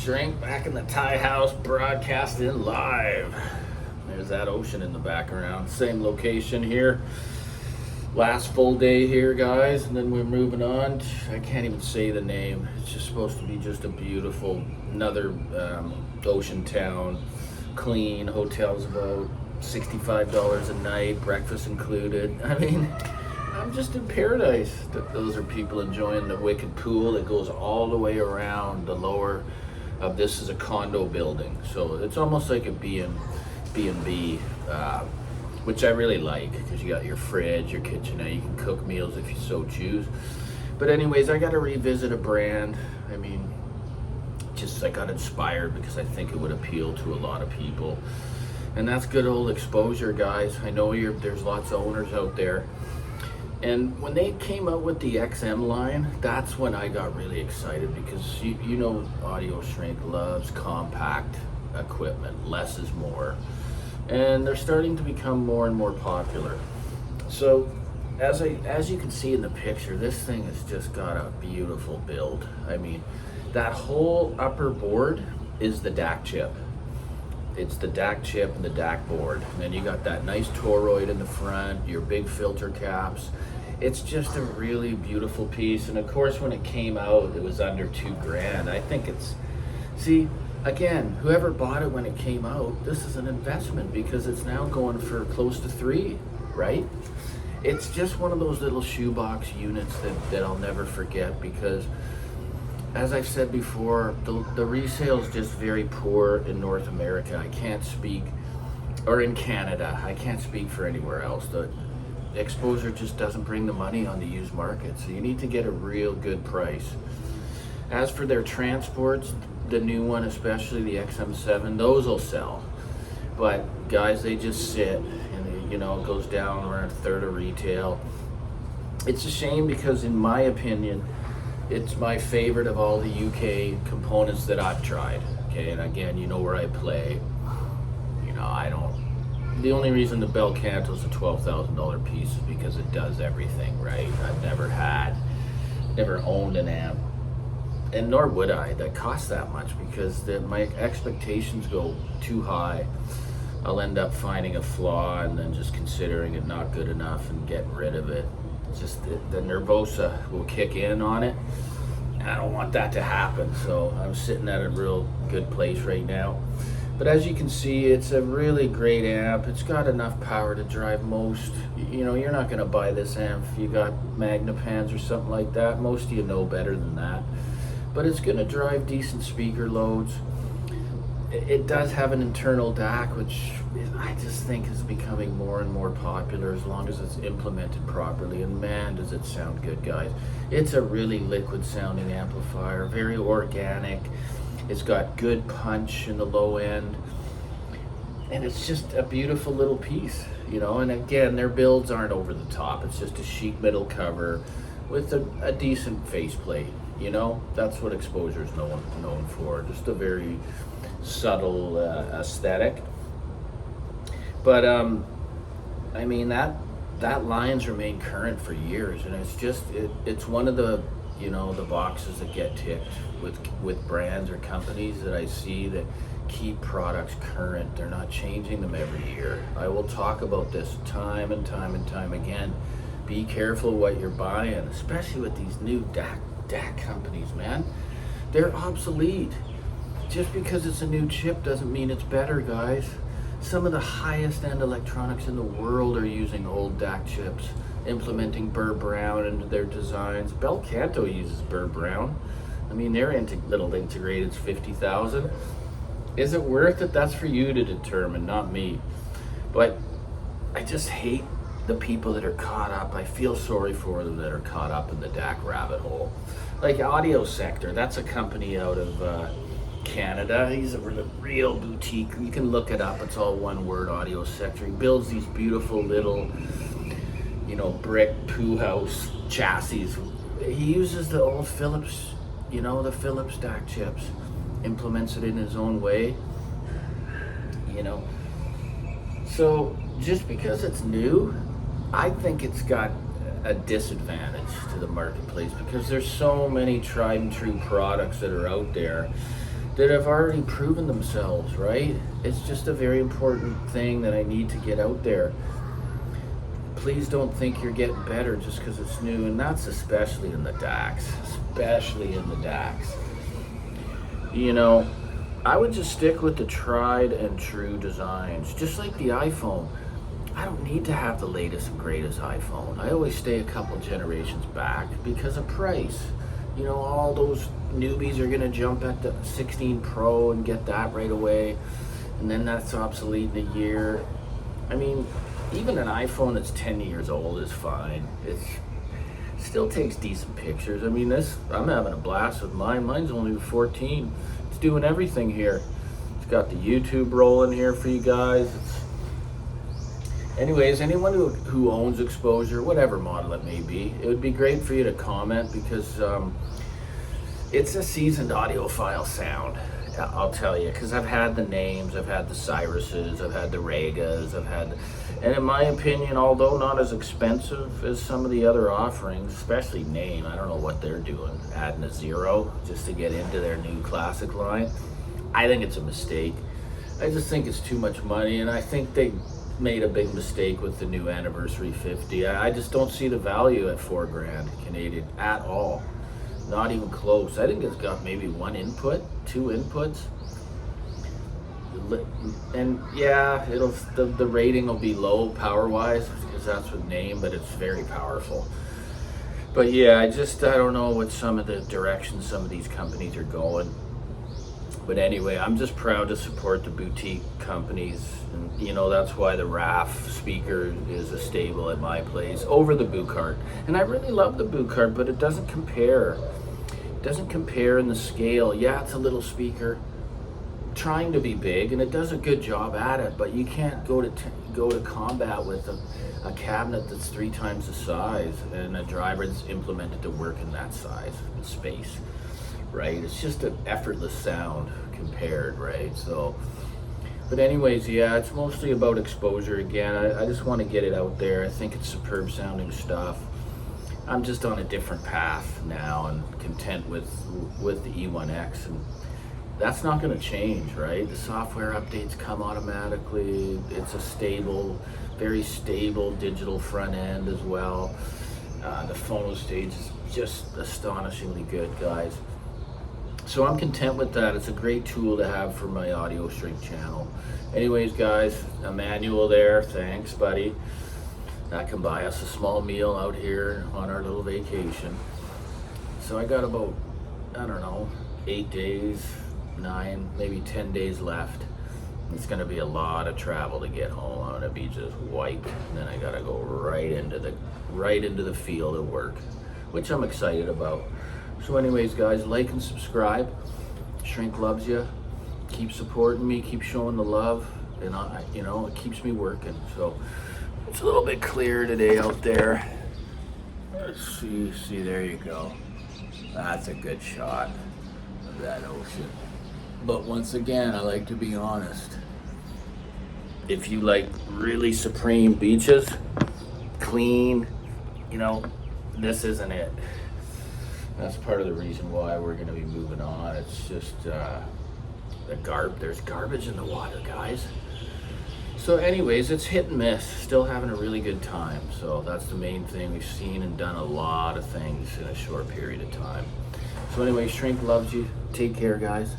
Shrink back in the Thai house, broadcasting live. There's that ocean in the background. Same location here. Last full day here, guys, and then we're moving on. I can't even say the name. It's just supposed to be just a beautiful, another ocean town. Clean, hotels about $65 a night, breakfast included. I mean, I'm just in paradise. Those are people enjoying the wicked pool that goes all the way around the lower of this is a condo building. So it's almost like a B&B, which I really like because you got your fridge, your kitchenette, you can cook meals if you so choose. But anyways, I got to revisit a brand. I mean, just I got inspired because I think it would appeal to a lot of people. And that's good old exposure, guys. I know there's lots of owners out there. And when they came out with the XM line, that's when I got really excited because you know Audio Shrink loves compact equipment. Less is more. And they're starting to become more and more popular. So as you can see in the picture, this thing has just got a beautiful build. I mean, that whole upper board is the DAC chip. It's the DAC chip and the DAC board. And then you got that nice toroid in the front, your big filter caps. It's just a really beautiful piece. And of course, when it came out, it was under $2,000. I think see, again, whoever bought it when it came out, this is an investment because it's now going for close to $3,000, right? It's just one of those little shoebox units that I'll never forget because, as I've said before, the resale is just very poor in North America. I can't speak, or in Canada, I can't speak for anywhere else. The exposure just doesn't bring the money on the used market, so you need to get a real good price. As for their transports, the new one, especially the XM-5, those will sell. But guys, they just sit, and it goes down around a third of retail. It's a shame because, in my opinion, it's my favorite of all the UK components that I've tried. Okay, and again, you know where I play. The only reason the Bel Canto is a $12,000 piece is because it does everything, right? I've never owned an amp, and nor would I, that costs that much because my expectations go too high. I'll end up finding a flaw and then just considering it not good enough and getting rid of it. Just the nervosa will kick in on it. I don't want that to happen, so I'm sitting at a real good place right now. But as you can see, it's a really great amp. It's got enough power to drive most. You're not going to buy this amp if you got Magnapans or something like that. Most of you know better than that. But it's going to drive decent speaker loads. It does have an internal DAC, which I just think is becoming more and more popular as long as it's implemented properly. And man, does it sound good, guys. It's a really liquid sounding amplifier, very organic. It's got good punch in the low end. And it's just a beautiful little piece, And again, their builds aren't over the top. It's just a sheet metal cover with a decent faceplate. That's what Exposure is known for. Just a very subtle aesthetic. But I mean that line's remained current for years, and it's one of the the boxes that get ticked with brands or companies that I see that keep products current. They're not changing them every year. I will talk about this time and time again. Be careful what you're buying, especially with these new DAC companies, man. They're obsolete. Just because it's a new chip doesn't mean it's better, guys. Some of the highest end electronics in the world are using old DAC chips, implementing Burr Brown into their designs. Bel Canto uses Burr Brown. I mean, their little integrated's $50,000. Is it worth it? That's for you to determine, not me. But I just hate the people that are caught up. I feel sorry for them that are caught up in the DAC rabbit hole. Like Audio Sector, that's a company out of Canada. He's a real boutique. You can look it up. It's all one word, Audio Sector. He builds these beautiful little, brick poo house chassis. He uses the old Philips, the Philips DAC chips, implements it in his own way, So just because it's new, I think it's got a disadvantage to the marketplace because there's so many tried and true products that are out there that have already proven themselves, right? It's just a very important thing that I need to get out there. Please don't think you're getting better just because it's new, and that's especially in the DAX, especially in the DAX. You know, I would just stick with the tried and true designs, just like the iPhone. I don't need to have the latest and greatest iPhone. I always stay a couple generations back because of price. You know, all those newbies are gonna jump at the 16 Pro and get that right away, and then that's obsolete in a year. I mean, even an iPhone that's 10 years old is fine. It still takes decent pictures. I mean, I'm having a blast with mine. Mine's only 14. It's doing everything here. It's got the YouTube rolling here for you guys. Anyways, anyone who owns Exposure, whatever model it may be, it would be great for you to comment, because it's a seasoned audiophile sound. I'll tell you, because I've had the names, I've had the Cyruses, I've had the Regas, and in my opinion, although not as expensive as some of the other offerings, especially Name, I don't know what they're doing, adding a zero just to get into their new classic line. I think it's a mistake. I just think it's too much money, and I think they made a big mistake with the new Anniversary 50. I just don't see the value at $4,000 Canadian at all. Not even close. I think it's got maybe one input, two inputs. And yeah, the rating will be low power-wise because that's with Name, but it's very powerful. But yeah, I don't know what some of the directions some of these companies are going. But anyway, I'm just proud to support the boutique companies, and you know, that's why the RAF speaker is a staple at my place over the Bucart. And I really love the Bucart, but it doesn't compare. It doesn't compare in the scale. Yeah, it's a little speaker trying to be big, and it does a good job at it, but you can't go to combat with a cabinet that's 3 times the size and a driver that's implemented to work in that size space. Right, it's just an effortless sound compared, right? So, but anyways, yeah, it's mostly about Exposure again. I just want to get it out there. I think it's superb sounding stuff. I'm just on a different path now and content with the E1X, and that's not going to change, right? The software updates come automatically. It's a stable, very stable digital front end as well. The phono stage is just astonishingly good, guys. So I'm content with that. It's a great tool to have for my audio stream channel. Anyways, guys, Emmanuel there, thanks, buddy. That can buy us a small meal out here on our little vacation. So I got about, I don't know, 8 days, 9, maybe 10 days left. It's gonna be a lot of travel to get home. I'm gonna be just wiped. And then I gotta go right into the field of work, which I'm excited about. So anyways, guys, like and subscribe. Shrink loves you. Keep supporting me, keep showing the love, and you know, it keeps me working. So it's a little bit clearer today out there. Let's see, there you go. That's a good shot of that ocean. But once again, I like to be honest. If you like really supreme beaches, clean, you know, this isn't it. That's part of the reason why we're going to be moving on. It's just there's garbage in the water, guys. So anyways, it's hit and miss. Still having a really good time. So that's the main thing. We've seen and done a lot of things in a short period of time. So anyways, Shrink loves you. Take care, guys.